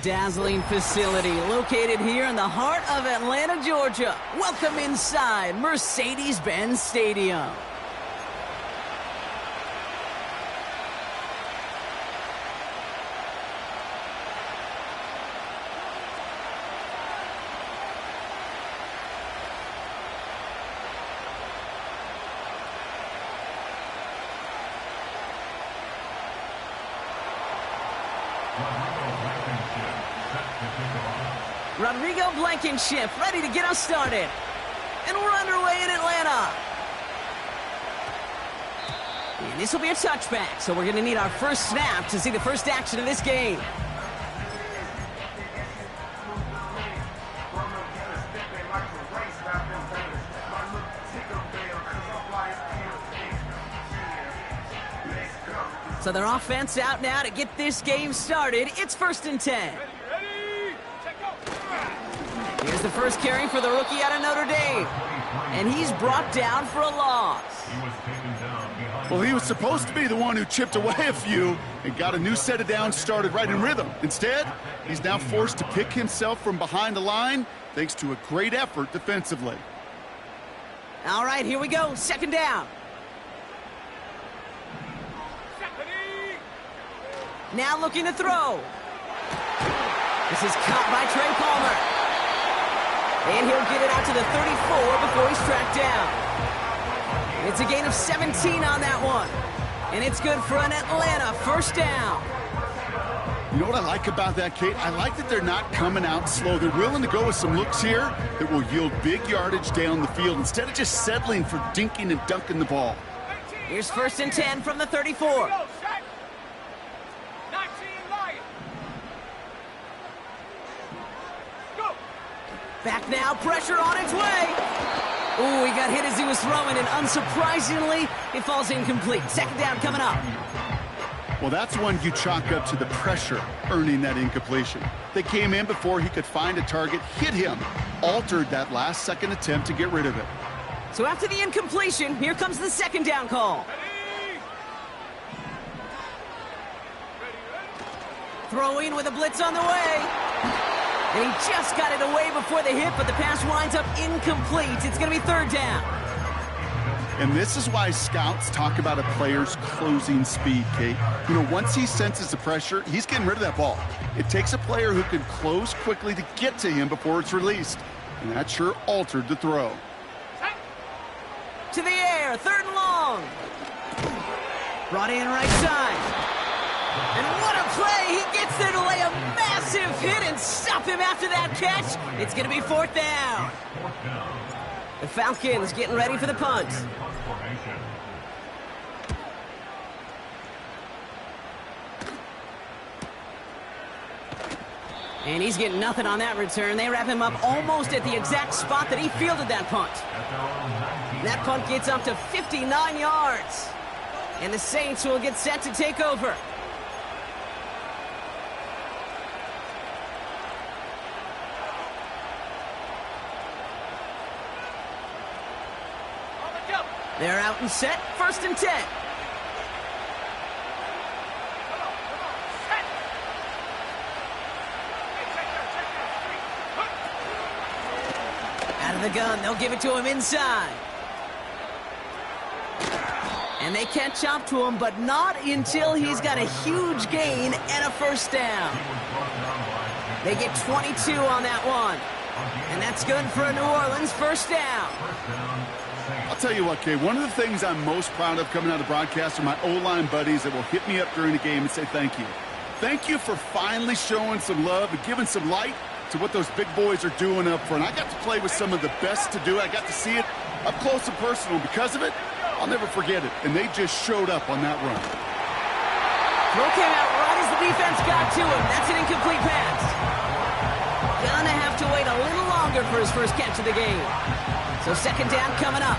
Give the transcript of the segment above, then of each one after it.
dazzling facility located here in the heart of Atlanta, Georgia. Welcome inside Mercedes-Benz Stadium. Rodrigo Blankenship ready to get us started. And we're underway in Atlanta. And this will be a touchback, so we're going to need our first snap to see the first action of this game. So their offense out now to get this game started. It's 1st and 10. Here's the first carry for the rookie out of Notre Dame. And he's brought down for a loss. Well, he was supposed to be the one who chipped away a few and got a new set of downs started right in rhythm. Instead, he's now forced to pick himself from behind the line thanks to a great effort defensively. All right, here we go. 2nd down. Now looking to throw. This is caught by Trey Palmer. And he'll get it out to the 34 before he's tracked down. It's a gain of 17 on that one. And it's good for an Atlanta 1st down. You know what I like about that, Kate? I like that they're not coming out slow. They're willing to go with some looks here that will yield big yardage down the field instead of just settling for dinking and dunking the ball. Here's 1st and 10 from the 34. Back now, pressure on its way. Ooh, he got hit as he was throwing, and unsurprisingly, it falls incomplete. 2nd down coming up. Well, that's one you chalk up to the pressure earning that incompletion. They came in before he could find a target, hit him, altered that last-second attempt to get rid of it. So after the incompletion, here comes the 2nd down call. Throwing with a blitz on the way. And he just got it away before the hit, but the pass winds up incomplete. It's going to be 3rd down. And this is why scouts talk about a player's closing speed, Kate. You know, once he senses the pressure, he's getting rid of that ball. It takes a player who can close quickly to get to him before it's released. And that sure altered the throw. To the air, 3rd and long. Brought in right side. And what a play! He gets there to lay a massive hit and stop him after that catch. It's going to be 4th down. The Falcons getting ready for the punt. And he's getting nothing on that return. They wrap him up almost at the exact spot that he fielded that punt. That punt gets up to 59 yards. And the Saints will get set to take over. They're out and set, 1st and 10. Out of the gun, they'll give it to him inside. And they catch up to him, but not until he's got a huge gain and a 1st down. They get 22 on that one. And that's good for a New Orleans 1st down. I'll tell you what, Kay, one of the things I'm most proud of coming out of broadcast are my O-line buddies that will hit me up during the game and say thank you. Thank you for finally showing some love and giving some light to what those big boys are doing up front. I got to play with some of the best to do it. I got to see it up close and personal. Because of it, I'll never forget it. And they just showed up on that run. Throw came out right as the defense got to him. That's an incomplete pass. Gonna have to wait a little longer for his first catch of the game. So 2nd down coming up.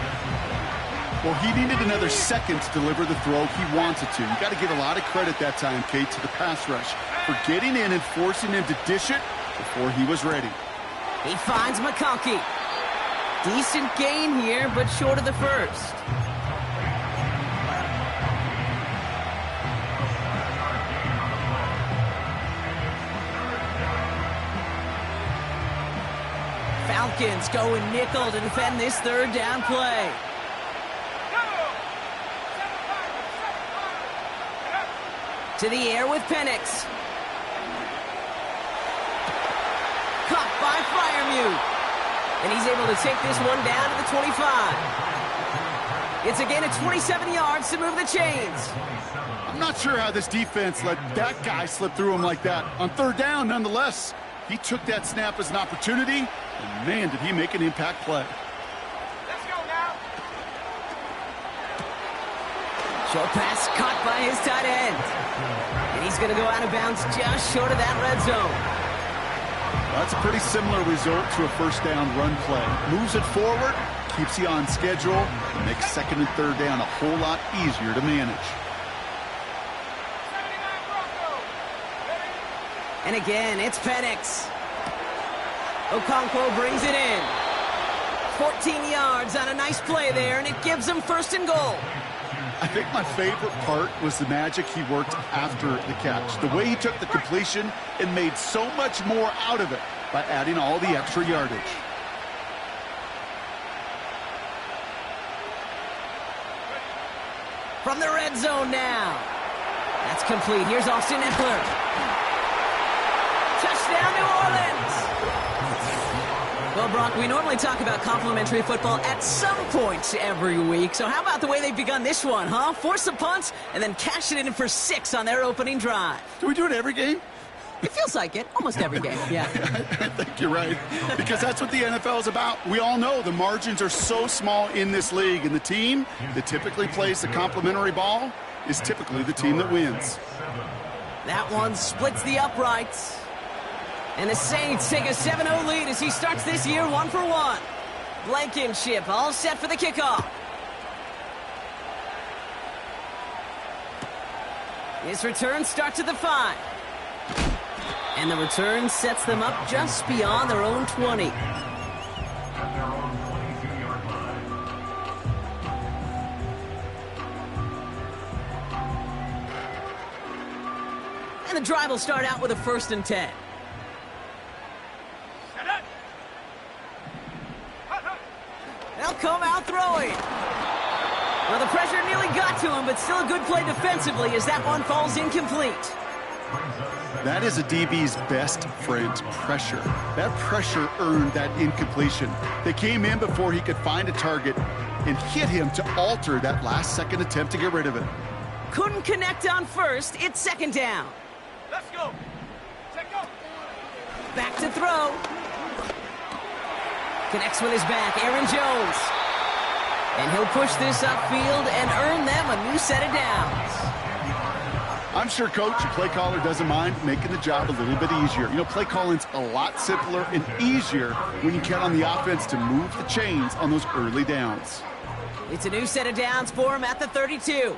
Well, he needed another second to deliver the throw he wanted to. You got to give a lot of credit that time, Kate, to the pass rush for getting in and forcing him to dish it before he was ready. He finds McConkey. Decent gain here, but short of the 1st. Falcons going nickel to defend this third down play. To the air with Penix. Caught by Freiermuth. And he's able to take this one down to the 25. It's again at 27 yards to move the chains. I'm not sure how this defense let that guy slip through him like that. On third down, nonetheless, he took that snap as an opportunity, and man, did he make an impact play. Let's go now. Short pass caught by his tight end. And he's going to go out of bounds just short of that red zone. That's a pretty similar result to a first down run play. Moves it forward, keeps you on schedule, and makes second and third down a whole lot easier to manage. And again, it's Penix. Okonkwo brings it in. 14 yards on a nice play there, and it gives them first and goal. I think my favorite part was the magic he worked after the catch. The way he took the completion and made so much more out of it by adding all the extra yardage. From the red zone now. That's complete. Here's Austin Eckler. Touchdown, New Orleans. Well, Brock, we normally talk about complimentary football at some point every week. So how about the way they've begun this one, huh? Force a punt and then cash it in for 6 on their opening drive. Do we do it every game? It feels like it. Almost every game, yeah. I think you're right. Because that's what the NFL is about. We all know the margins are so small in this league. And the team that typically plays the complimentary ball is typically the team that wins. That one splits the uprights. And the Saints take a 7-0 lead as he starts this year 1-for-1. Blankenship all set for the kickoff. His return starts at the 5. And the return sets them up just beyond their own 20. And the drive will start out with a 1st and 10. They'll come out throwing. Well, the pressure nearly got to him, but still a good play defensively as that one falls incomplete. That is a DB's best friend, pressure. That pressure earned that incompletion. They came in before he could find a target and hit him to alter that last-second attempt to get rid of it. Couldn't connect on first. It's 2nd down. Let's go. Take go. Back to throw. Connects with his back, Aaron Jones. And he'll push this upfield and earn them a new set of downs. I'm sure Coach, your play caller, doesn't mind making the job a little bit easier. You know, play calling's a lot simpler and easier when you count on the offense to move the chains on those early downs. It's a new set of downs for him at the 32.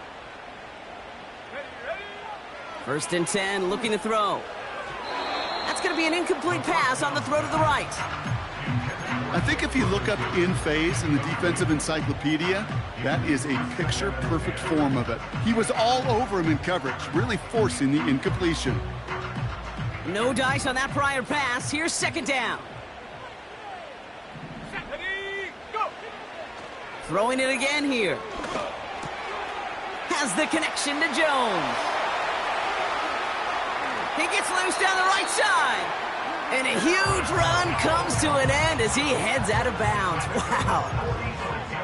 1st and 10, looking to throw. That's going to be an incomplete pass on the throw to the right. I think if you look up in phase in the defensive encyclopedia, that is a picture-perfect form of it. He was all over him in coverage, really forcing the incompletion. No dice on that prior pass. Here's 2nd down. Ready, go. Throwing it again here. Has the connection to Jones. He gets loose down the right side. And a huge run comes to an end as he heads out of bounds. Wow.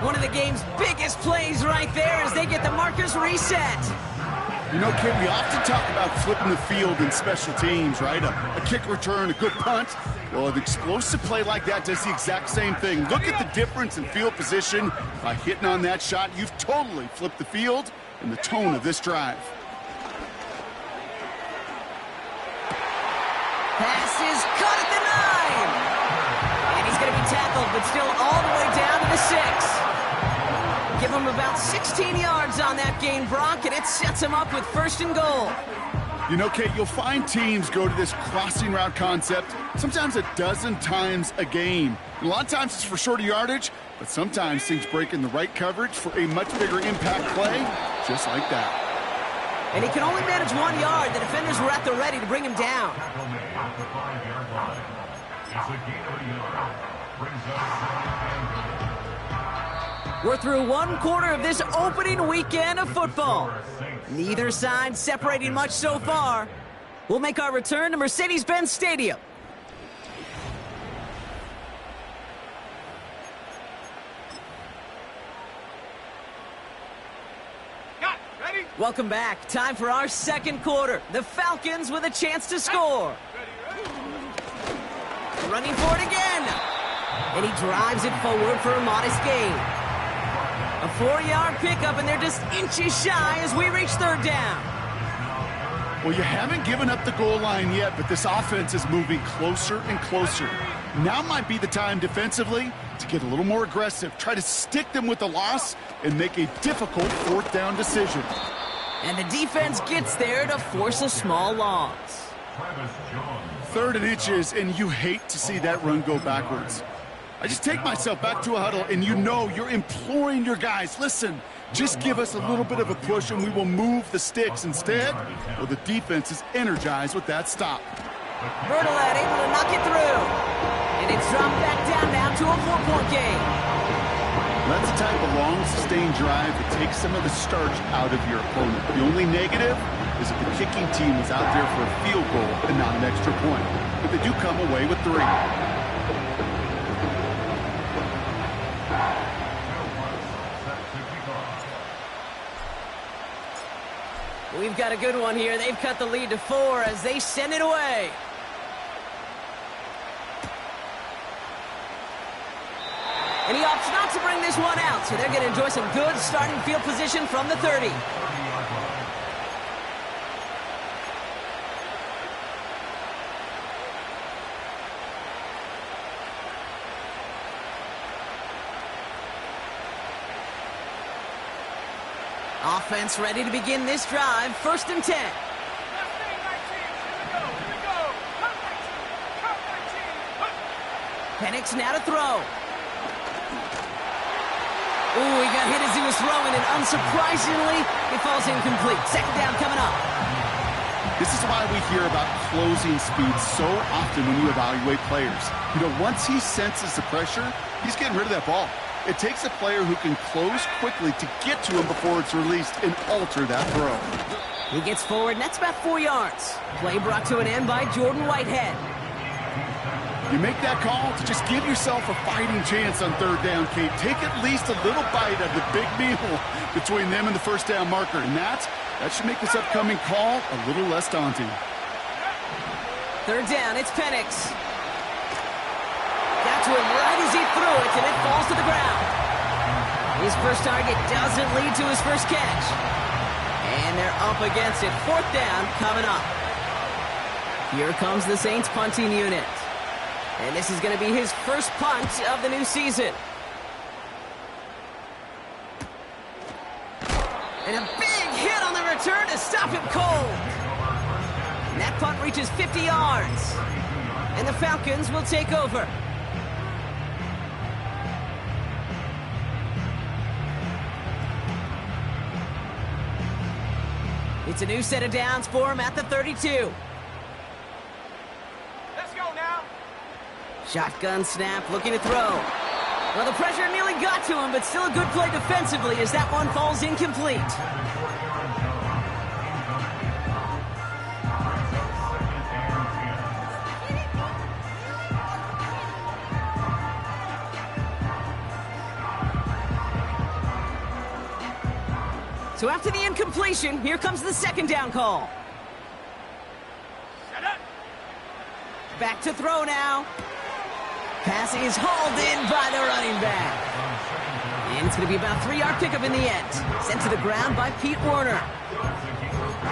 One of the game's biggest plays right there as they get the markers reset. You know, kid, we often talk about flipping the field in special teams, right? A kick return, a good punt. Well, an explosive play like that does the exact same thing. Look at the difference in field position. By hitting on that shot, you've totally flipped the field and the tone of this drive. Pass is caught at the 9. And he's going to be tackled, but still all the way down to the 6. Give him about 16 yards on that gain, Brock, and it sets him up with 1st and goal. You know, Kate, you'll find teams go to this crossing route concept sometimes a dozen times a game. And a lot of times it's for shorter yardage, but sometimes things break in the right coverage for a much bigger impact play, just like that. And he can only manage 1 yard. The defenders were at the ready to bring him down. We're through one quarter of this opening weekend of football. Neither side separating much so far. We'll make our return to Mercedes-Benz Stadium. Got it. Ready? Welcome back. Time for our second quarter. The Falcons with a chance to score. Ready. Running for it again. And he drives it forward for a modest gain. A 4-yard pickup, and they're just inches shy as we reach third down. Well, you haven't given up the goal line yet, but this offense is moving closer and closer. Now might be the time defensively to get a little more aggressive, try to stick them with the loss, and make a difficult fourth down decision. And the defense gets there to force a small loss. 3rd and inches, and you hate to see that run go backwards. I just take myself back to a huddle, and you know you're imploring your guys, listen, just give us a little bit of a push and we will move the sticks. Instead, well, the defense is energized with that stop. Bertolet able to knock it through. And it's dropped back down now to a 4-point game. That's the type of long, sustained drive that takes some of the starch out of your opponent. The only negative is that the kicking team is out there for a field goal and not an extra point. But they do come away with 3. We've got a good one here. They've cut the lead to 4 as they send it away. And he opts not to bring this one out, so they're going to enjoy some good starting field position from the 30. Offense ready to begin this drive. 1st and 10. Last thing, 19. Here we go. Here we go. Cut 19. Cut 19. Penix now to throw. Ooh, he got hit as he was throwing, and unsurprisingly, it falls incomplete. 2nd down coming up. This is why we hear about closing speed so often when you evaluate players. You know, once he senses the pressure, he's getting rid of that ball. It takes a player who can close quickly to get to him before it's released and alter that throw. He gets forward, and that's about 4 yards. Play brought to an end by Jordan Whitehead. You make that call to just give yourself a fighting chance on 3rd down, Kate. Take at least a little bite of the big meal between them and the 1st down marker. And that should make this upcoming call a little less daunting. 3rd down, it's Penix. Got to him right as he threw it, and it falls to the ground. His first target doesn't lead to his first catch. And they're up against it. 4th down coming up. Here comes the Saints punting unit. And this is going to be his first punt of the new season. And a big hit on the return to stop him cold. And that punt reaches 50 yards. And the Falcons will take over. It's a new set of downs for him at the 32. Let's go now. Shotgun snap, looking to throw. Well, the pressure nearly got to him, but still a good play defensively as that one falls incomplete. So after the incompletion, here comes the 2nd down call. Set up. Back to throw now. Passing is hauled in by the running back. And it's going to be about a 3-yard pickup in the end. Sent to the ground by Pete Werner.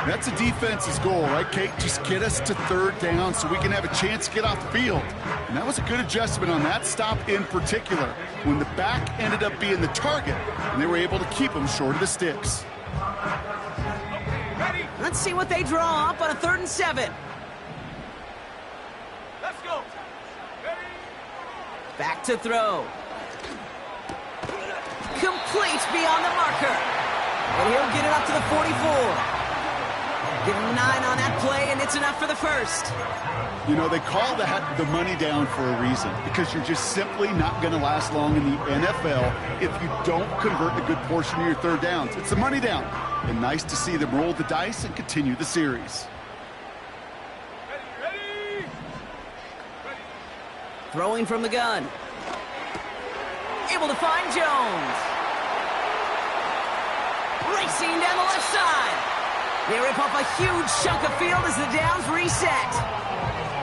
That's a defense's goal, right, Kate? Just get us to 3rd down so we can have a chance to get off the field. And that was a good adjustment on that stop in particular, when the back ended up being the target, and they were able to keep him short of the sticks. Ready. Let's see what they draw up on a 3rd and 7. Let's go. Ready. Back to throw. Complete beyond the marker. And he'll get it up to the 44. Give him 9 on that play, and it's enough for the first. You know, they call that the money down for a reason, because you're just simply not going to last long in the NFL if you don't convert a good portion of your third downs. It's the money down. And nice to see them roll the dice and continue the series. Ready. Throwing from the gun. Able to find Jones. Racing down the left side. They rip off a huge chunk of field as the downs reset.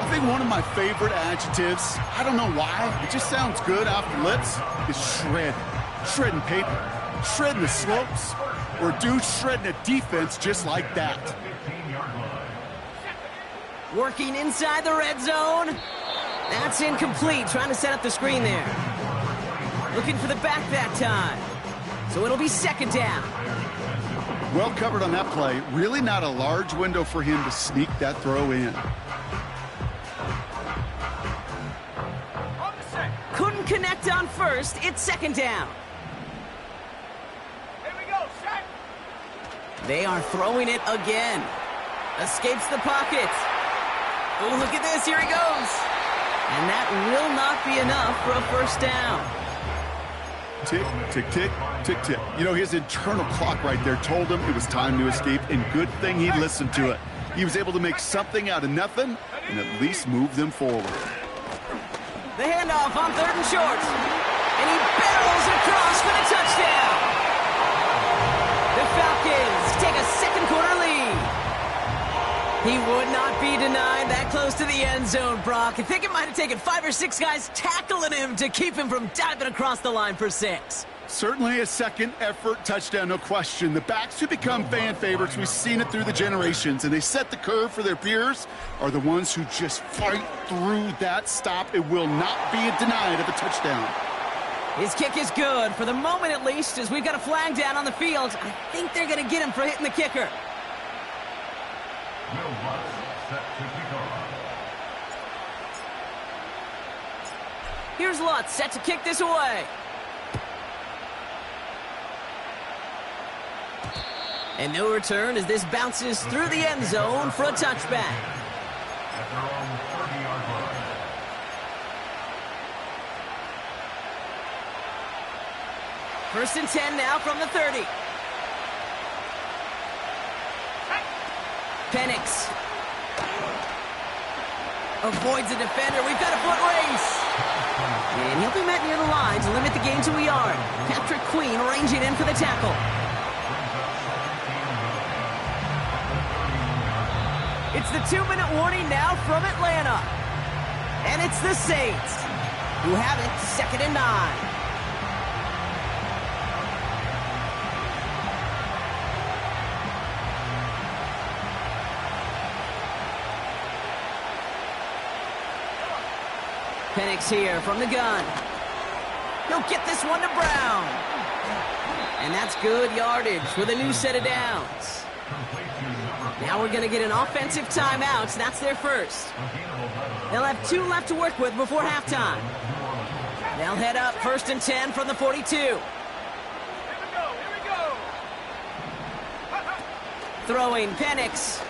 I think one of my favorite adjectives, I don't know why, it just sounds good off the lips, is shred. Shredding paper, shredding the slopes, or dude shredding a defense just like that. Working inside the red zone. That's incomplete, trying to set up the screen there. Looking for the back that time. So it'll be second down. Well covered on that play. Really not a large window for him to sneak that throw in. On the set. Couldn't connect on first. It's second down. Here we go, set. They are throwing it again. Escapes the pocket. Oh, look at this. Here he goes. And that will not be enough for a first down. Tick, tick, tick, tick, tick. You know, his internal clock right there told him it was time to escape, and good thing he listened to it. He was able to make something out of nothing and at least move them forward. The handoff on third and short. And he barrels across for the touchdown. The Falcons take a second quarter lead. He would not be denied that close to the end zone, Brock. I think it might have taken 5 or 6 guys tackling him to keep him from diving across the line for 6. Certainly a second effort touchdown, no question. The backs who become fan favorites, we've seen it through the generations, and they set the curve for their peers, are the ones who just fight through that stop. It will not be denied of a touchdown. His kick is good, for the moment at least, as we've got a flag down on the field. I think they're going to get him for hitting the kicker. Here's Lutz set to kick this away. And no return as this bounces through the end zone for a touchback. First and 10 now from the 30. Penix avoids a defender. We've got a foot race. And he'll be met near the line to limit the gain to a yard. Patrick Queen ranging in for the tackle. It's the 2-minute warning now from Atlanta. And it's the Saints who have it second and 9. Penix here from the gun. He'll get this one to Brown. And that's good yardage with a new set of downs. Now we're going to get an offensive timeout. That's their first. They'll have 2 left to work with before halftime. They'll head up first and 10 from the 42. Here we go. Throwing Penix.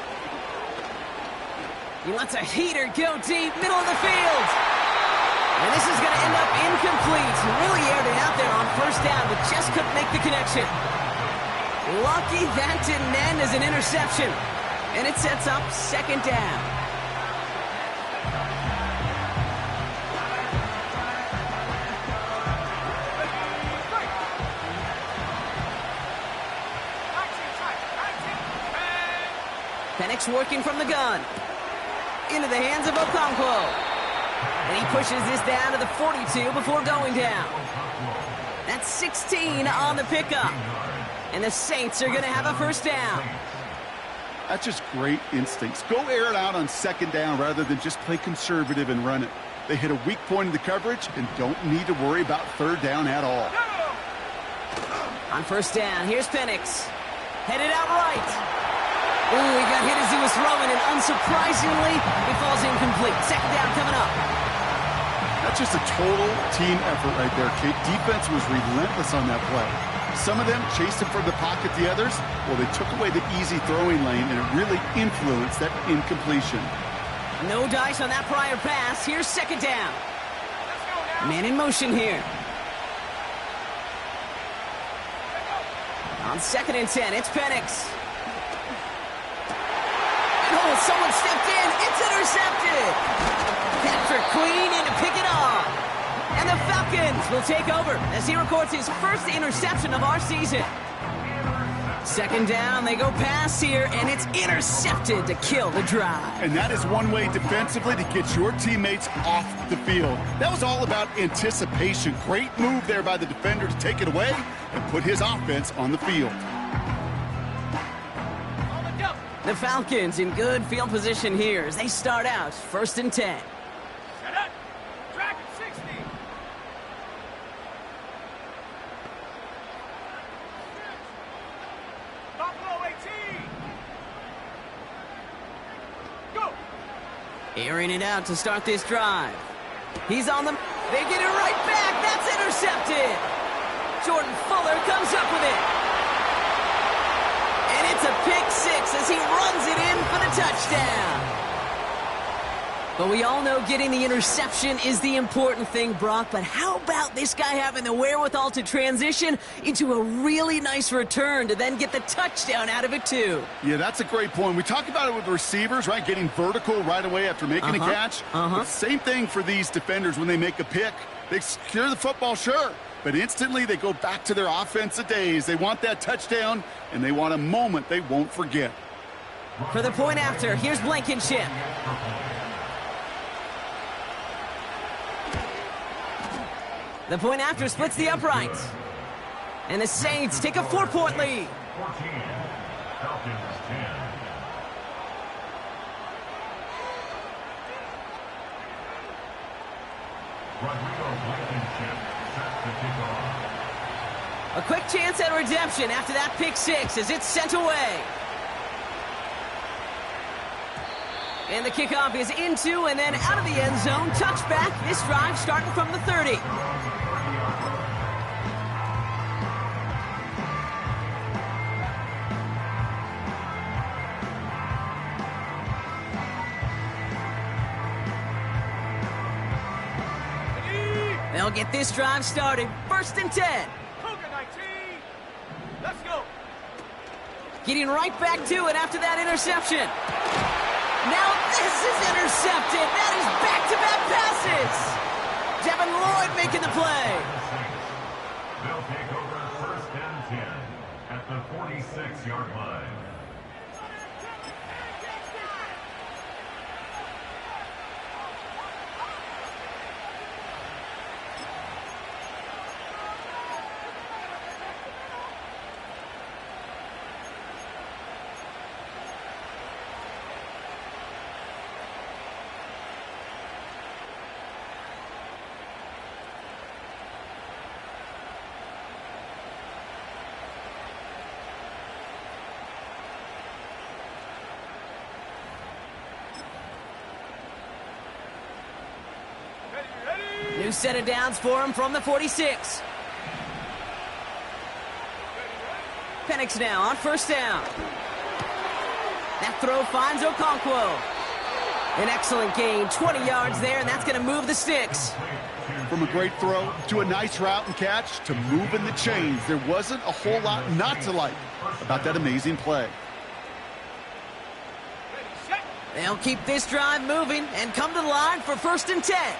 He lets a heater go deep, middle of the field. And this is going to end up incomplete. He really aired it out there on first down, but just couldn't make the connection. Lucky that didn't end as an interception. And it sets up second down. Penix working from the gun. Into the hands of Okonkwo. And he pushes this down to the 42 before going down. That's 16 on the pickup. And the Saints are going to have a first down. That's just great instincts. Go air it out on second down rather than just play conservative and run it. They hit a weak point in the coverage and don't need to worry about third down at all. On first down, here's Penix. Headed out right. Ooh, he got hit as he was throwing, and unsurprisingly, it falls incomplete. Second down coming up. That's just a total team effort right there, Kate. Defense was relentless on that play. Some of them chased him from the pocket, the others, well, they took away the easy throwing lane, and it really influenced that incompletion. No dice on that prior pass. Here's second down. Let's go now. Man in motion here. On 2nd and 10, it's Penix. Oh, someone stepped in. It's intercepted. Patrick Queen in to pick it off. And the Falcons will take over as he records his first interception of our season. 2nd down, they go pass here, and it's intercepted to kill the drive. And that is one way defensively to get your teammates off the field. That was all about anticipation. Great move there by the defender to take it away and put his offense on the field. On the double. The Falcons in good field position here as they start out 1st and 10. Set up. Dragon 60. Buffalo 18. Go. Airing it out to start this drive. He's on them. They get it right back. That's intercepted. Jordan Fuller comes up with it. And it's a pick 6 as he runs it in for the touchdown. But we all know getting the interception is the important thing, Brock. But how about this guy having the wherewithal to transition into a really nice return to then get the touchdown out of it, too? Yeah, that's a great point. We talk about it with receivers, right? Getting vertical right away after making a catch. But same thing for these defenders when they make a pick. They secure the football, sure. But instantly they go back to their offensive days. They want that touchdown, and they want a moment they won't forget. For the point after, here's Blankenship. The point after splits the uprights. And the Saints take a 4-point lead. 14, Falcons 10. Rodrigo Blankenship set to kick off. A quick chance at redemption after that pick 6 as it's sent away. And the kickoff is into and then out of the end zone. Touchback. This drive starting from the 30. They'll get this drive started. 1st and 10. Cougar 19. Let's go. Getting right back to it after that interception. Now this is intercepted. That is back-to-back passes. Devin Lloyd making the play. They'll take over 1st and 10 at the 46-yard line. New set of downs for him from the 46. Penix now on 1st down. That throw finds Okonkwo. An excellent gain, 20 yards there, and that's going to move the sticks. From a great throw to a nice route and catch to moving the chains. There wasn't a whole lot not to like about that amazing play. Ready, set. They'll keep this drive moving and come to the line for 1st and 10. Set.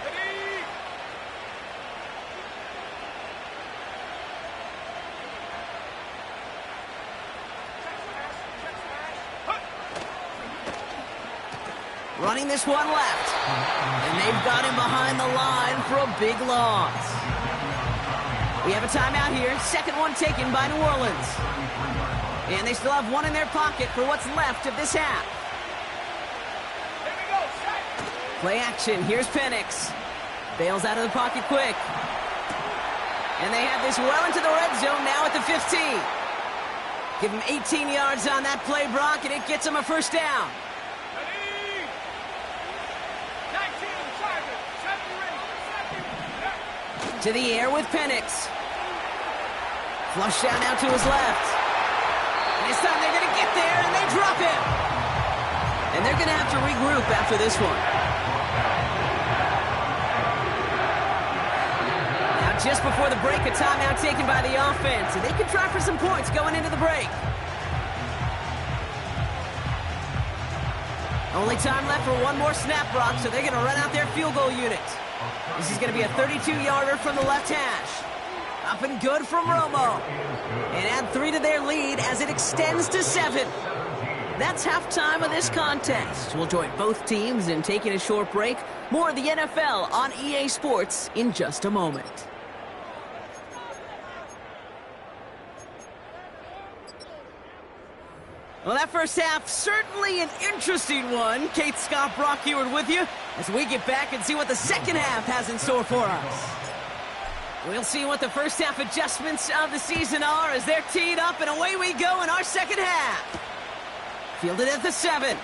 Ready. Check smash. Hut. Running this one left. And they've got him behind the line for a big loss. We have a timeout here. 2nd one taken by New Orleans. And they still have one in their pocket for what's left of this half. Here we go. Set. Play action. Here's Penix. Bails out of the pocket quick. And they have this well into the red zone now at the 15. Give him 18 yards on that play, Brock, and it gets him a 1st down. Ready. 19. Target. 70 ready. 70. To the air with Penix. Flush down now to his left. And this time they're going to get there, and they drop him. And they're going to have to regroup after this one. Now, just before the break, a timeout taken by the offense, and they can try for some points going into the break. Only time left for one more snap, Brock, so they're going to run out their field goal unit. This is going to be a 32-yarder from the left hash. Up and good from Romo. And add 3 to their lead as it extends to 7. That's halftime of this contest. We'll join both teams in taking a short break. More of the NFL on EA Sports in just a moment. Well, that first half, certainly an interesting one. Kate Scott, Brock Huard with you as we get back and see what the second half has in store for us. We'll see what the first half adjustments of the season are as they're teed up, and away we go in our second half. Fielded at the 7.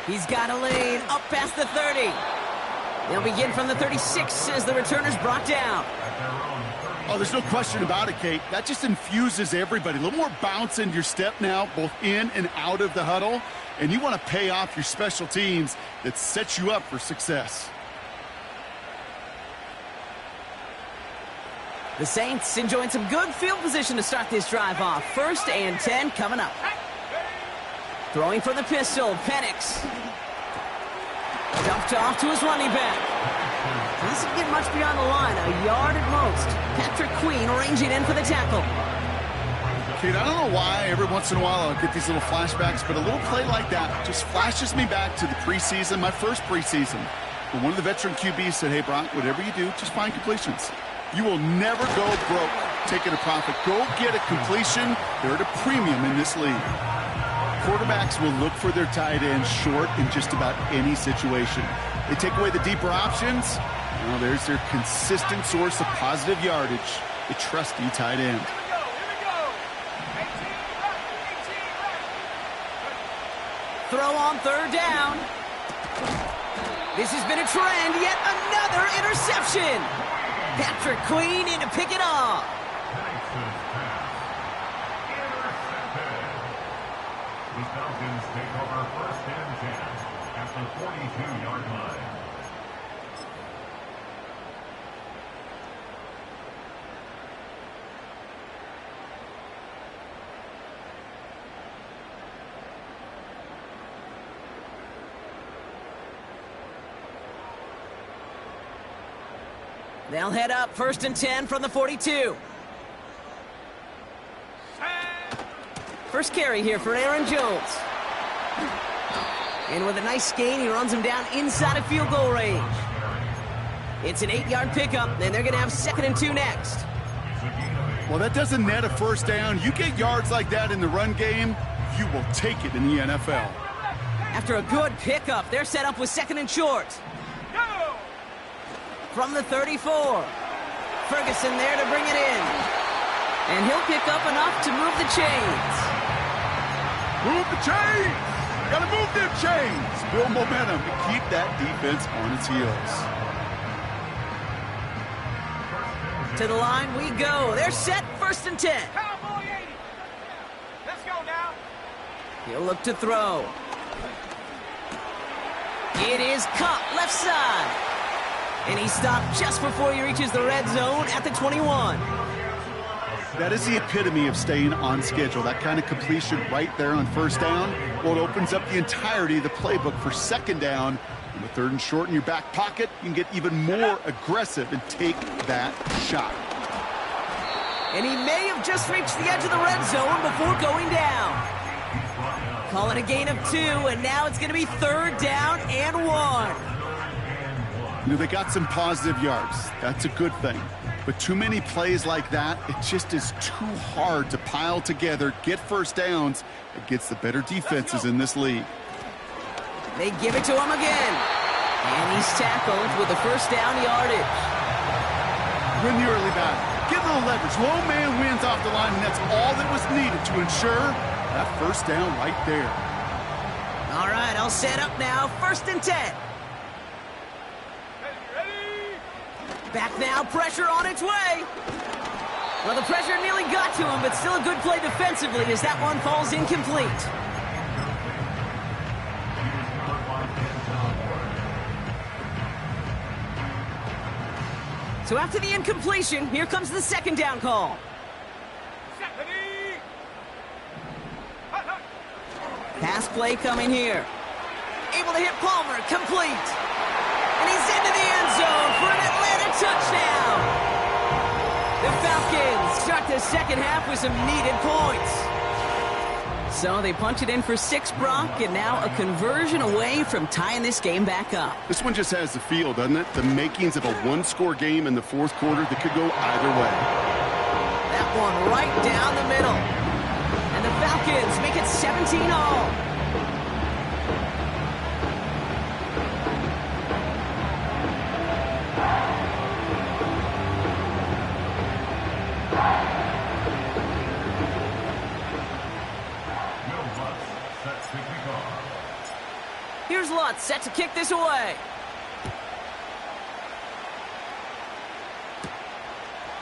He's got a lane up past the 30. They'll begin from the 36 as the returner's brought down. Oh, there's no question about it, Kate. That just infuses everybody. A little more bounce in your step now, both in and out of the huddle. And you want to pay off your special teams that sets you up for success. The Saints enjoying some good field position to start this drive off. 1st and 10 coming up. Throwing from the pistol, Penix. Dumped off to his running back. He doesn't get much beyond the line, a yard at most. Patrick Queen ranging in for the tackle. Kate, I don't know why every once in a while I'll get these little flashbacks, but a little play like that just flashes me back to the preseason, my first preseason. When one of the veteran QBs said, hey, Brock, whatever you do, just find completions. You will never go broke taking a profit. Go get a completion. They're at a premium in this league. Quarterbacks will look for their tight end short in just about any situation. They take away the deeper options. Well, there's their consistent source of positive yardage, the trusty tight end. Here we go. 18 left, 18 left. Throw on 3rd down. This has been a trend. Yet another interception. Patrick Queen in to pick it off. The Falcons take over 1st and 10 at the 42-yard line. They'll head up 1st and 10 from the 42. First carry here for Aaron Jones. And with a nice gain, he runs him down inside of field goal range. It's an 8-yard pickup, and they're going to have 2nd and 2 next. Well, that doesn't net a first down. You get yards like that in the run game, you will take it in the NFL. After a good pickup, they're set up with 2nd and short. From the 34. Ferguson there to bring it in. And he'll pick up enough to move the chains. Move the chains! Gotta move them chains! Build momentum to keep that defense on its heels. To the line we go. They're set 1st and 10. Cowboy 80. Let's go now. He'll look to throw. It is Cup left side. And he stopped just before he reaches the red zone at the 21. That is the epitome of staying on schedule. That kind of completion right there on 1st down. Well, it opens up the entirety of the playbook for 2nd down. And with 3rd and short in your back pocket, you can get even more aggressive and take that shot. And he may have just reached the edge of the red zone before going down. Call it a gain of 2, and now it's going to be 3rd down and 1. You know, they got some positive yards. That's a good thing. But too many plays like that, it just is too hard to pile together, get first downs against the better defenses in this league. They give it to him again. And he's tackled with the 1st down yardage. Win the early battle. Get a little leverage. Low man wins off the line, and that's all that was needed to ensure that 1st down right there. All right, I'll set up now. 1st and 10. Back now, pressure on its way. Well, the pressure nearly got to him, but still a good play defensively as that one falls incomplete. So after the incompletion, here comes the second down call. Pass play coming here. Able to hit Palmer, complete. And he's into the end zone for an Atlanta touchdown. The Falcons start the second half with some needed points. So they punch it in for 6, Brock, and now a conversion away from tying this game back up. This one just has the feel, doesn't it? The makings of a one-score game in the fourth quarter that could go either way. That one right down the middle. And the Falcons make it 17-all. Here's Lutz set to kick this away.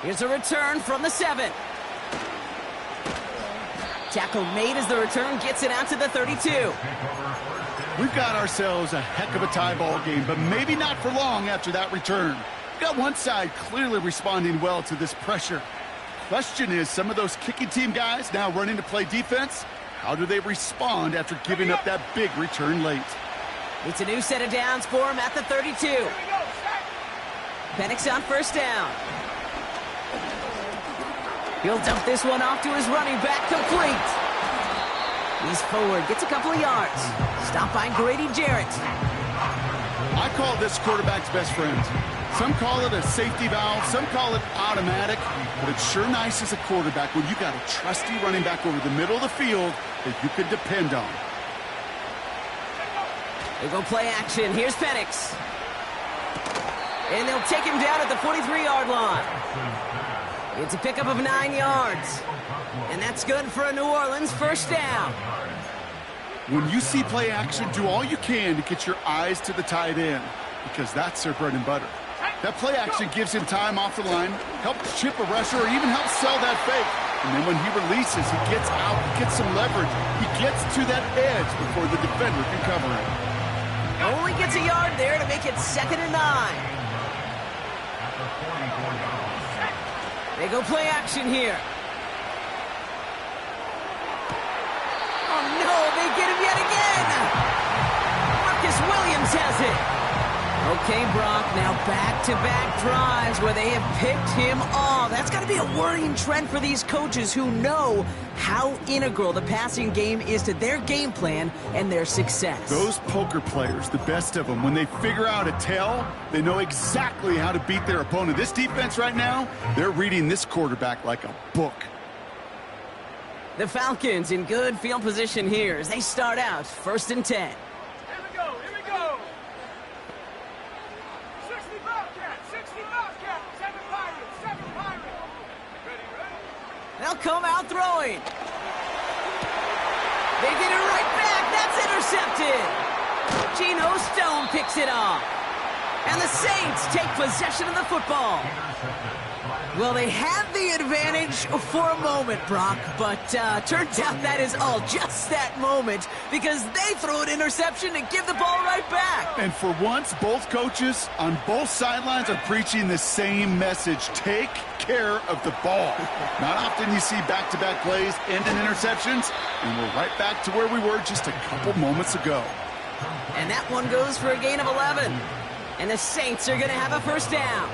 Here's a return from the 7. Tackle made as the return gets it out to the 32. We've got ourselves a heck of a tie ball game, but maybe not for long after that return. We've got one side clearly responding well to this pressure. Question is, some of those kicking team guys now running to play defense, how do they respond after giving up that big return late? It's a new set of downs for him at the 32. Penix on first down. He'll dump this one off to his running back, complete. He's forward, gets a couple of yards. Stopped by Grady Jarrett. I call this quarterback's best friend. Some call it a safety valve, some call it automatic, but it's sure nice as a quarterback when you got a trusty running back over the middle of the field that you can depend on. They go play action. Here's Penix. And they'll take him down at the 43-yard line. It's a pickup of 9 yards. And that's good for a New Orleans first down. When you see play action, do all you can to get your eyes to the tight end, because that's their bread and butter. That play action gives him time off the line, helps chip a rusher, or even helps sell that fake. And then when he releases, he gets out, he gets some leverage. He gets to that edge before the defender can cover him. Only gets a yard there to make it 2nd and 9. They go play action here. Oh no, they get him yet again. Marcus Williams has it. Okay, Brock, now back-to-back drives where they have picked him off. That's got to be a worrying trend for these coaches who know how integral the passing game is to their game plan and their success. Those poker players, the best of them, when they figure out a tell, they know exactly how to beat their opponent. This defense right now, they're reading this quarterback like a book. The Falcons in good field position here as they start out 1st and 10. Here we go, here we go. 60 Bobcats, 60 Bobcats, 7 Pirates, 7 Pirates. Ready? They'll come out throwing. They get it right back. That's intercepted. Geno Stone picks it off. And the Saints take possession of the football. Well, they had the advantage for a moment, Brock, but turns out that is all just that moment because they throw an interception to give the ball right back. And for once, both coaches on both sidelines are preaching the same message. Take care of the ball. Not often you see back-to-back plays end in interceptions, and we're right back to where we were just a couple moments ago. And that one goes for a gain of 11. And the Saints are going to have a first down.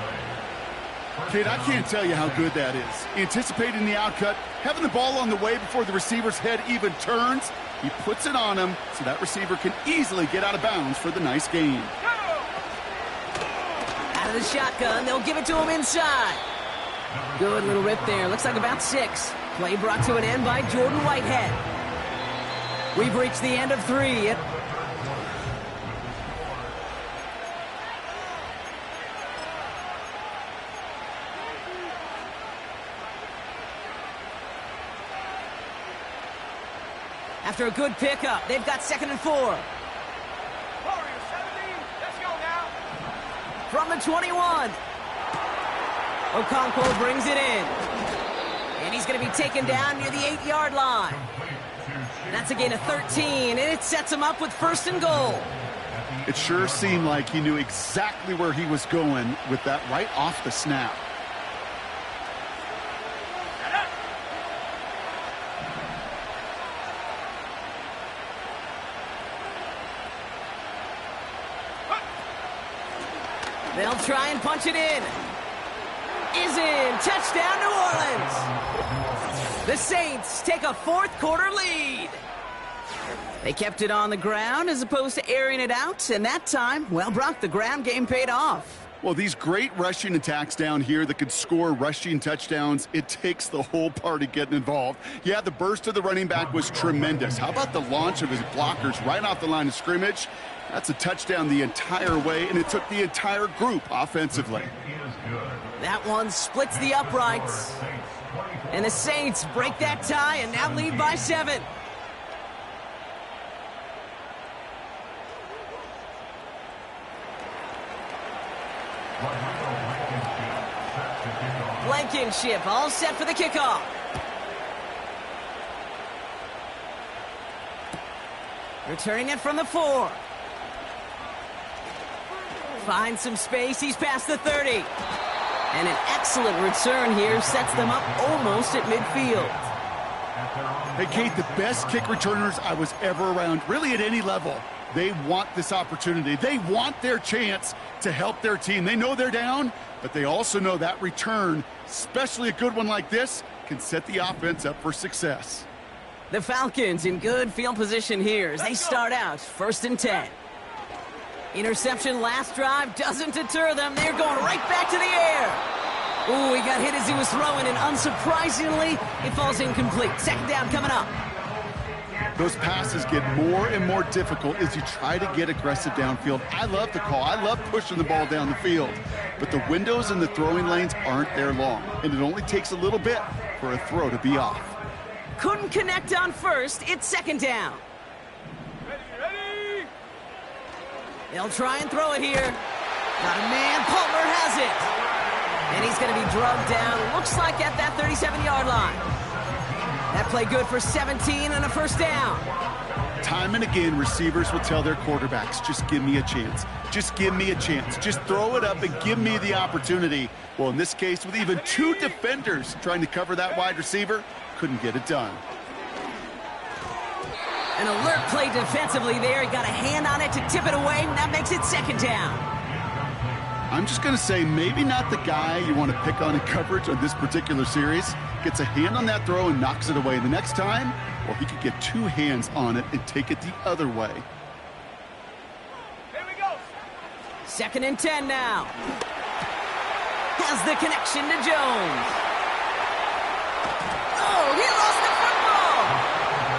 Kid, I can't tell you how good that is. Anticipating the outcut, having the ball on the way before the receiver's head even turns, he puts it on him so that receiver can easily get out of bounds for the nice gain. Out of the shotgun, they'll give it to him inside. Good little rip there. Looks like about 6. Play brought to an end by Jordan Whitehead. We've reached the end of 3. After a good pickup, they've got 2nd and 4. Warriors 17, let's go now. From the 21. Okonkwo brings it in. And he's going to be taken down near the 8-yard line. That's a gain of 13, and it sets him up with 1st and goal. It sure seemed like he knew exactly where he was going with that right off the snap. They'll try and punch it in. Is in. Touchdown, New Orleans. The Saints take a 4th quarter lead. They kept it on the ground as opposed to airing it out, and that time, well, Brock, the ground game paid off. Well, these great rushing attacks down here that could score rushing touchdowns, it takes the whole party getting involved. Yeah, the burst of the running back was tremendous. How about the launch of his blockers right off the line of scrimmage? That's a touchdown the entire way, and it took the entire group offensively. That one splits the uprights. And the Saints break that tie and now lead by 7. Blankenship all set for the kickoff. Returning it from the 4. Finds some space. He's past the 30. And an excellent return here sets them up almost at midfield. Hey, Kate, the best kick returners I was ever around, really at any level, they want this opportunity. They want their chance to help their team. They know they're down, but they also know that return, especially a good one like this, can set the offense up for success. The Falcons in good field position here as they start out 1st and 10. Interception last drive doesn't deter them. They're going right back to the air. Ooh, he got hit as he was throwing, and unsurprisingly, it falls incomplete. 2nd down coming up. Those passes get more and more difficult as you try to get aggressive downfield. I love the call. I love pushing the ball down the field. But the windows in the throwing lanes aren't there long, and it only takes a little bit for a throw to be off. Couldn't connect on 1st. It's 2nd down. Ready? They'll try and throw it here. Got a man. Palmer has it. And he's going to be drugged down, looks like at that 37-yard line. That play good for 17 and a 1st down. Time and again, receivers will tell their quarterbacks, just give me a chance. Just give me a chance. Just throw it up and give me the opportunity. Well, in this case, with even 2 defenders trying to cover that wide receiver, couldn't get it done. An alert play defensively there. He got a hand on it to tip it away, and that makes it 2nd down. I'm just going to say maybe not the guy you want to pick on in coverage on this particular series. Gets a hand on that throw and knocks it away. The next time, well, he could get 2 hands on it and take it the other way. Here we go. 2nd and 10 now. Has the connection to Jones. Oh, he lost the football.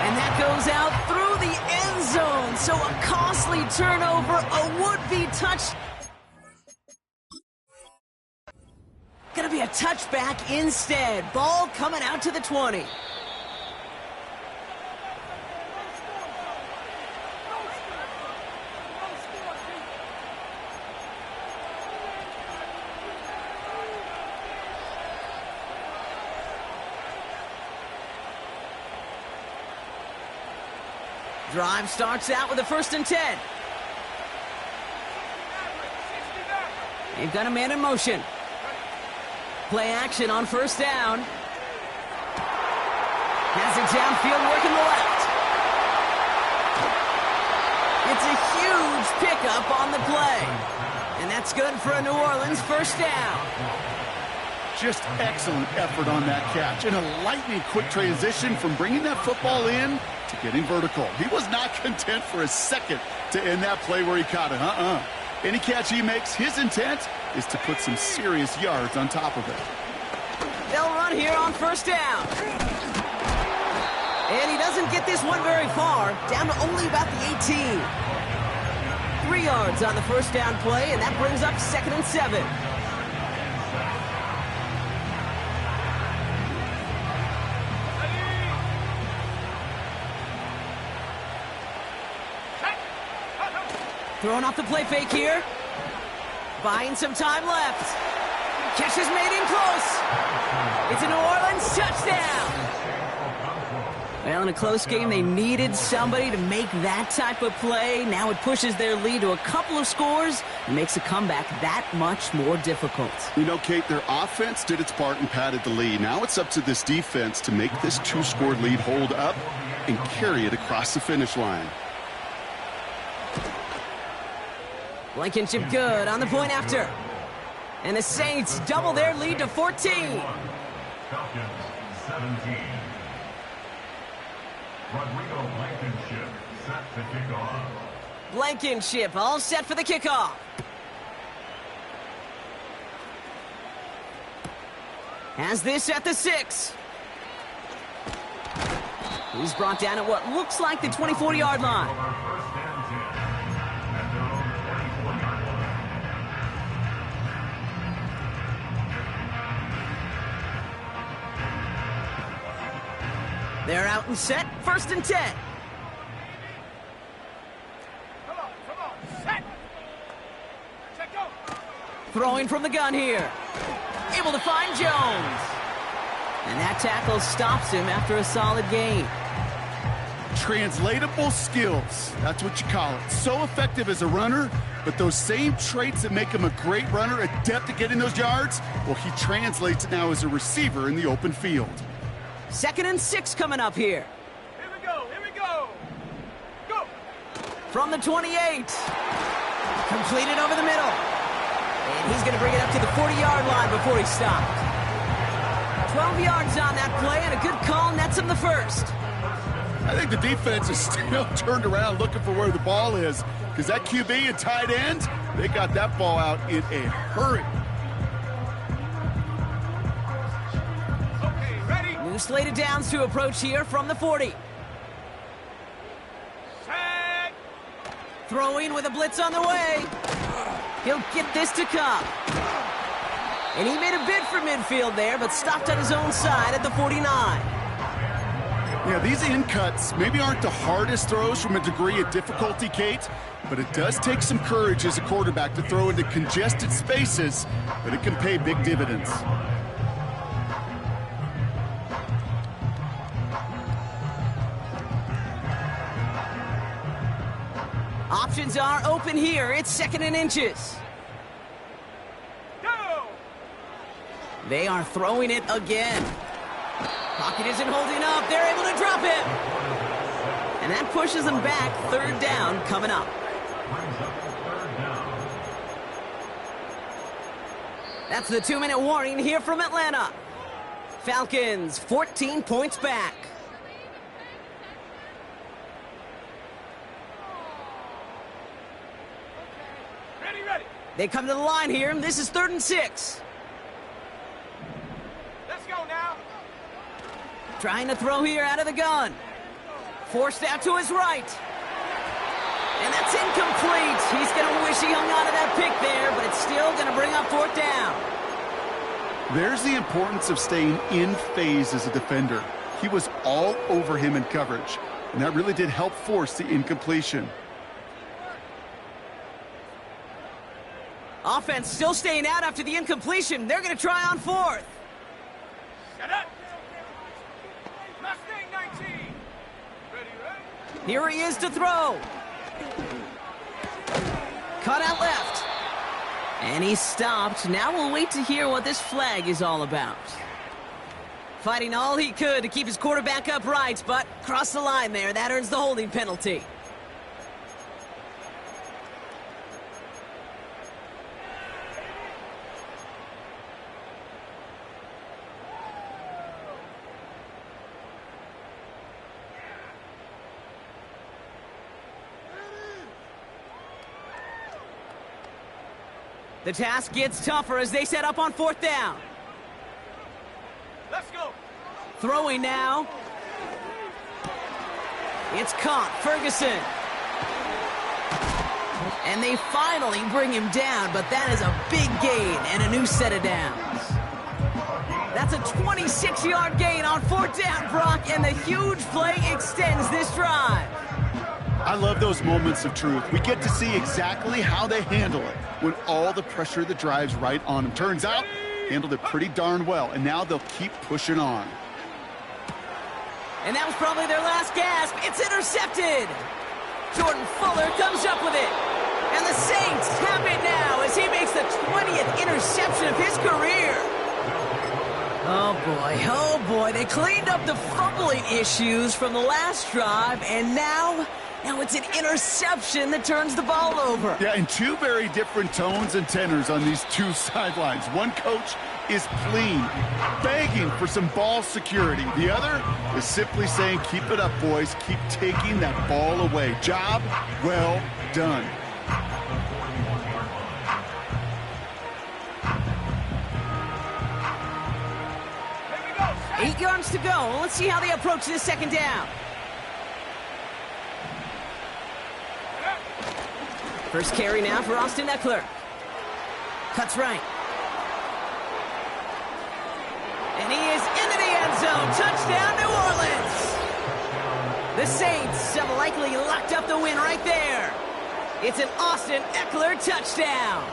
And that goes out through the end zone. So a costly turnover, a would-be touch. Gonna be a touchback instead. Ball coming out to the 20. Drive starts out with a 1st and 10. They've got a man in motion. Play action on 1st down. Has it downfield, working the left. It's a huge pickup on the play. And that's good for a New Orleans 1st down. Just excellent effort on that catch. And a lightning quick transition from bringing that football in to getting vertical. He was not content for a second to end that play where he caught it. Any catch he makes, his intent is to put some serious yards on top of it. They'll run here on 1st down. And he doesn't get this one very far, down to only about the 18. 3 yards on the 1st down play, and that brings up 2nd and 7. Throwing off the play fake here. Buying some time left. Catch is made in close. It's a New Orleans touchdown. Well, in a close game, they needed somebody to make that type of play. Now it pushes their lead to a couple of scores and makes a comeback that much more difficult. You know, Kate, their offense did its part and padded the lead. Now it's up to this defense to make this 2-score lead hold up and carry it across the finish line. Blankenship good on the point after. And the Saints double their lead to 14. Falcons 17. Rodrigo Blankenship set to kick off. Blankenship all set for the kickoff. Has this at the 6. He's brought down at what looks like the 24-yard line. First and 10 at their own 24-yard line. They're out and set. First and 10. Come on, set. Check go. Throwing from the gun here. Able to find Jones. And that tackle stops him after a solid gain. Translatable skills. That's what you call it. So effective as a runner, but those same traits that make him a great runner, adept at getting those yards, well, he translates it now as a receiver in the open field. 2nd and 6 coming up here. Here we go. Go. From the 28. Completed over the middle. And he's going to bring it up to the 40-yard line before he stopped. 12 yards on that play, and a good call nets him the first. I think the defense is still turned around looking for where the ball is, because that QB and tight end, they got that ball out in a hurry. Okay, ready. New slated downs to approach here from the 40. Set. Throwing with a blitz on the way. He'll get this to come. And he made a bid for midfield there, but stopped on his own side at the 49. Yeah, these in cuts maybe aren't the hardest throws from a degree of difficulty, Kate, but it does take some courage as a quarterback to throw into congested spaces, but it can pay big dividends. Options are open here. It's 2nd and inches. Go. They are throwing it again. Pocket isn't holding up. They're able to drop him. And that pushes them back. 3rd down coming up. That's the 2-minute warning here from Atlanta. Falcons 14 points back. Ready. They come to the line here. This is 3rd and 6. Let's go now. Trying to throw here out of the gun. Forced out to his right. And that's incomplete. He's going to wish he hung on to that pick there, but it's still going to bring up 4th down. There's the importance of staying in phase as a defender. He was all over him in coverage, and that really did help force the incompletion. Offense still staying out after the incompletion. They're going to try on 4th. Set up. Mustang 19. Ready. Here he is to throw. Cut out left. And he stopped. Now we'll wait to hear what this flag is all about. Fighting all he could to keep his quarterback upright, but crossed the line there. That earns the holding penalty. The task gets tougher as they set up on 4th down. Let's go. Throwing now. It's caught. Ferguson. And they finally bring him down, but that is a big gain and a new set of downs. That's a 26-yard gain on 4th down, Brock, and the huge play extends this drive. I love those moments of truth. We get to see exactly how they handle it when all the pressure that drives right on them. Turns out Handled it pretty darn well, and now they'll keep pushing on. And that was probably their last gasp. It's intercepted. Jordan Fuller comes up with it. And the Saints have it now as he makes the 20th interception of his career. Oh boy, they cleaned up the fumbling issues from the last drive, and now it's an interception that turns the ball over. Yeah, and two very different tones and tenors on these two sidelines. One coach is pleading, begging for some ball security. The other is simply saying, keep it up, boys. Keep taking that ball away. Job well done. 8 yards to go. Let's see how they approach this second down. First carry now for Austin Eckler. Cuts right. And he is into the end zone. Touchdown, New Orleans. The Saints have likely locked up the win right there. It's an Austin Eckler touchdown.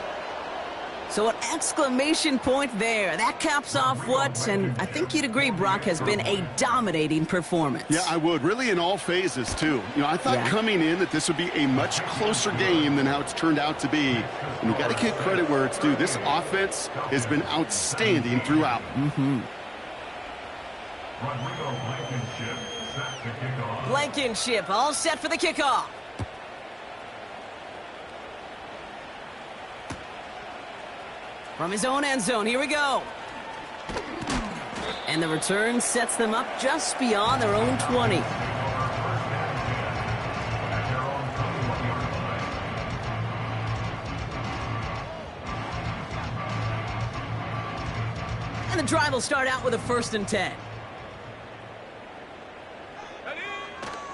So an exclamation point there. That caps off what, and I think you'd agree, Brock, has been a dominating performance. Yeah, I would. Really in all phases, too. I thought coming in that this would be a much closer game than how it's turned out to be. And you got to give credit where it's due. This offense has been outstanding throughout. Rodrigo Blankenship set to kick off. Blankenship all set for the kickoff. From his own end zone, here we go. And the return sets them up just beyond their own 20. And the drive will start out with a 1st and 10.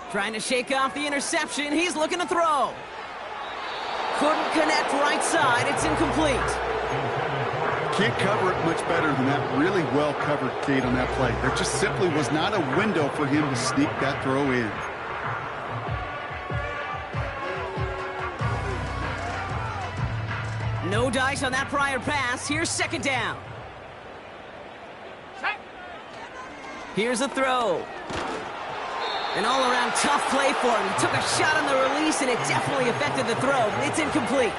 Trying to shake off the interception. He's looking to throw. Couldn't connect right side. It's incomplete. Can't cover it much better than that really well-covered gate on that play. There just simply was not a window for him to sneak that throw in. No dice on that prior pass. Here's second down. Here's a throw. An all-around tough play for him. He took a shot on the release, and it definitely affected the throw. It's incomplete.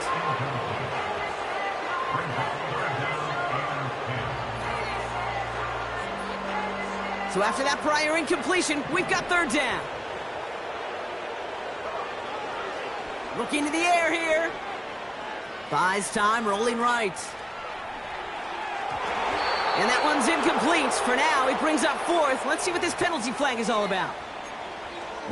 So after that prior incompletion, we've got third down. Looking to the air here. Buys time, rolling right. And that one's incomplete. For now, he brings up 4th. Let's see what this penalty flag is all about.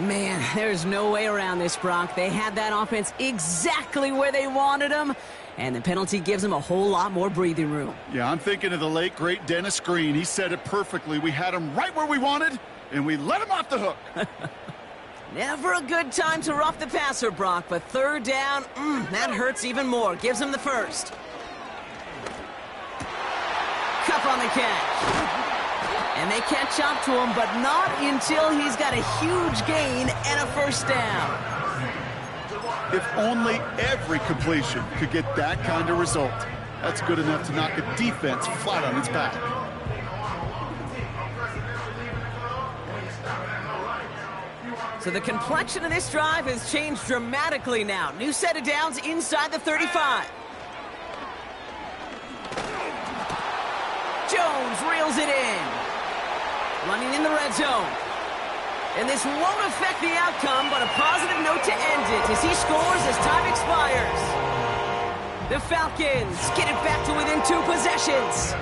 Man, there's no way around this, Brock. They had that offense exactly where they wanted them, and the penalty gives them a whole lot more breathing room. Yeah, I'm thinking of the late, great Dennis Green. He said it perfectly. We had him right where we wanted, and we let him off the hook. Never a good time to rough the passer, Brock, but third down, that hurts even more. Gives him the first. Cup on the catch. And they catch up to him, but not until he's got a huge gain and a first down. If only every completion could get that kind of result. That's good enough to knock a defense flat on its back. So the complexion of this drive has changed dramatically now. New set of downs inside the 35. Jones reels it in. Running in the red zone. And this won't affect the outcome, but a positive note to end it as he scores as time expires. The Falcons get it back to within 2 possessions.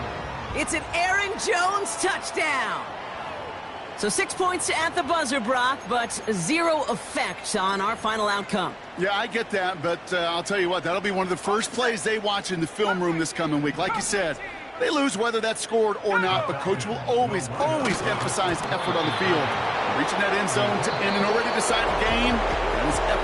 It's an Aaron Jones touchdown. So 6 points at the buzzer, Brock, but 0 effect on our final outcome. Yeah, I get that, but I'll tell you what, that'll be one of the first plays they watch in the film room this coming week. Like you said, they lose whether that's scored or not, but Coach will always emphasize effort on the field. Reaching that end zone to end an already decided game, that is effort.